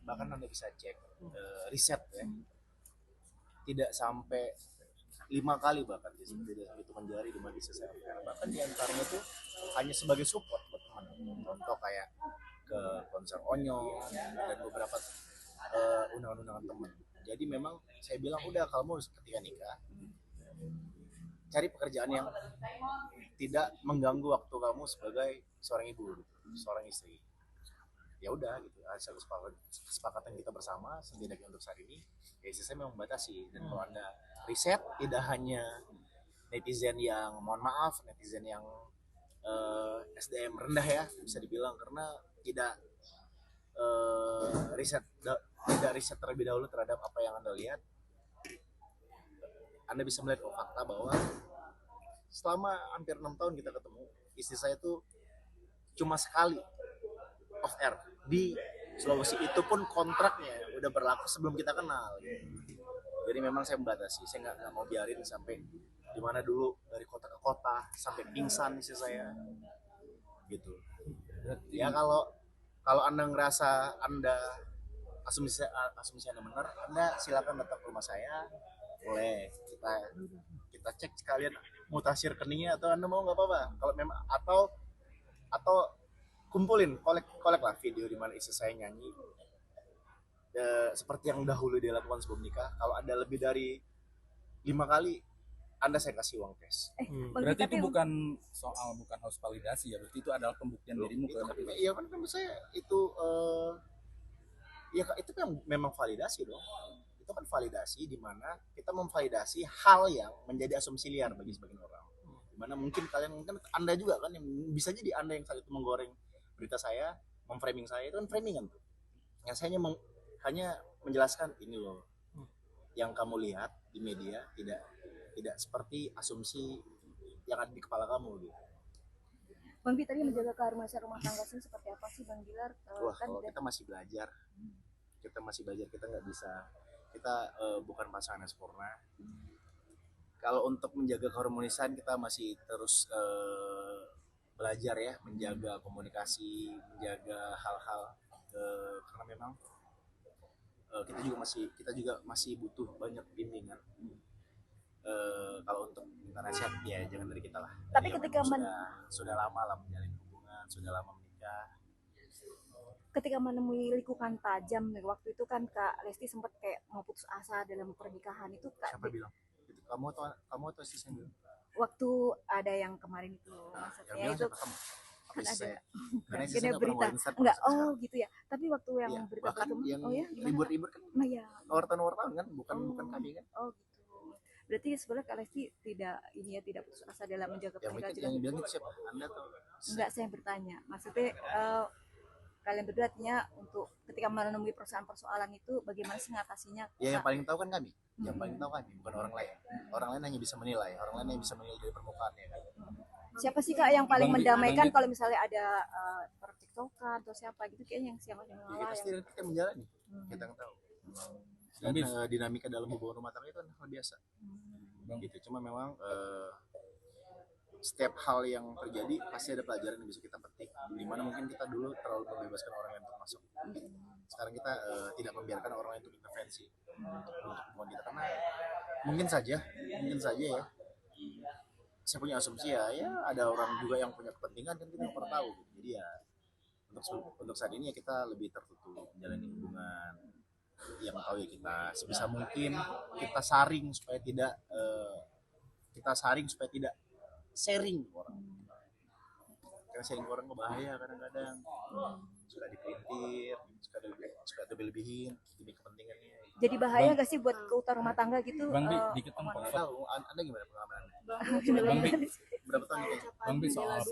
bahkan Anda bisa cek riset ya, tidak sampai 5 kali bahkan tidak hitungan jari di mana bisa saya bahkan diantaranya itu hanya sebagai support buat teman. Contoh kayak ke konser Onyo dan beberapa undangan-undangan teman. Jadi memang saya bilang udah kamu ketika nikah cari pekerjaan yang tidak mengganggu waktu kamu sebagai seorang ibu, seorang istri. Ya udah gitu, hasil kesepakatan kita bersama setidaknya untuk saat ini ya saya memang membatasi. Dan kalau Anda riset tidak hanya netizen yang mohon maaf netizen yang SDM rendah ya bisa dibilang, karena tidak tidak riset terlebih dahulu terhadap apa yang Anda lihat. Anda bisa melihat fakta bahwa selama hampir 6 tahun kita ketemu, istri saya itu cuma sekali off air di Sulawesi, itu pun kontraknya udah berlaku sebelum kita kenal gitu. Jadi memang saya membatasi, saya nggak mau biarin sampai dimana dulu dari kota ke kota sampai pingsan istri saya gitu. Ya kalau Anda ngerasa Anda asumsi Anda benar, Anda silakan datang ke rumah saya, boleh kita cek sekalian mutasi rekeningnya, atau Anda mau nggak apa-apa kalau memang atau kumpulin kolek lah video di mana istri saya nyanyi seperti yang dahulu dia lakukan sebelum nikah. Kalau ada lebih dari 5 kali, Anda saya kasih uang cash. Berarti itu bukan harus validasi ya, berarti itu adalah pembuktian dirimu ke iya kan saya itu ya itu kan memang validasi dong. Itu kan validasi di mana kita memvalidasi hal yang menjadi asumsi liar bagi sebagian orang. Dimana mungkin Anda juga kan yang bisa jadi Anda yang saat itu menggoreng berita saya, memframing saya, itu kan framingan tuh. Yang saya hanya menjelaskan ini loh yang kamu lihat di media tidak seperti asumsi yang ada di kepala kamu gitu. Bang Bi, tadi menjaga keharmonisan rumah tangga sih seperti apa sih Bang Bilar? Kalau kita masih belajar, kita nggak bisa, kita bukan pasangan yang sempurna. Kalau untuk menjaga keharmonisan kita masih terus belajar ya, menjaga komunikasi, menjaga hal-hal karena memang kita juga masih butuh banyak bimbingan. Kalau untuk minta nasihat ya jangan dari kita lah. Tapi ketika sudah lama lah menjalin hubungan, sudah lama menikah. Ketika menemui likukan tajam waktu itu kan Kak Lesti sempat kayak mau putus asa dalam pernikahan itu Kak. Siapa bilang? Kamu atau istri saya bilang? Waktu ada yang kemarin itu maksudnya itu kan ada karena berita enggak gitu ya, tapi waktu yang ya, berita bahkan itu yang ribut-ribut kan wartawan kan bukan kami kan. Gitu. Berarti sebenarnya Kak Lesti tidak putus asa dalam menjaga pernikahan. Yang bilang itu siapa? Anda tuh? Enggak, saya bertanya maksudnya kalian berdua artinya untuk ketika menemui persoalan itu bagaimana sih ngatasinya? Ya yang paling tahu kan kami, yang paling tahu kami, bukan orang lain. Orang lain hanya bisa menilai, dari permukaan ya kan. Siapa sih Kak yang paling mendamaikan kalau misalnya ada pertiktokan atau siapa gitu, kayaknya yang siapa yang mengalah? Pasti kita menjalani, kita yang tahu. Dan dinamika dalam hubungan rumah tangga itu kan hal biasa. Gitu. Cuma memang setiap hal yang terjadi pasti ada pelajaran yang bisa kita petik. Dimana mungkin kita dulu terlalu membebaskan orang lain untuk masuk. Sekarang kita tidak membiarkan orang lain untuk intervensi untuk hubungan kita, karena mungkin saja ya. Saya punya asumsi ya ada orang juga yang punya kepentingan kan kita nggak pernah tahu. Jadi ya untuk saat ini ya kita lebih tertutup menjalani hubungan. Yang tahu ya kita sebisa mungkin kita saring supaya tidak sharing orang. Karena sharing orang bahaya kadang-kadang. Suka dipelintir, suka lebih-lebihin demi kepentingannya. Jadi bahaya gak sih buat keutuhan rumah tangga gitu? Bang Bi, dikit dong. Tahu, Anda gimana pengalaman? Bang Bi, Berapa tahun? Bang Bi soal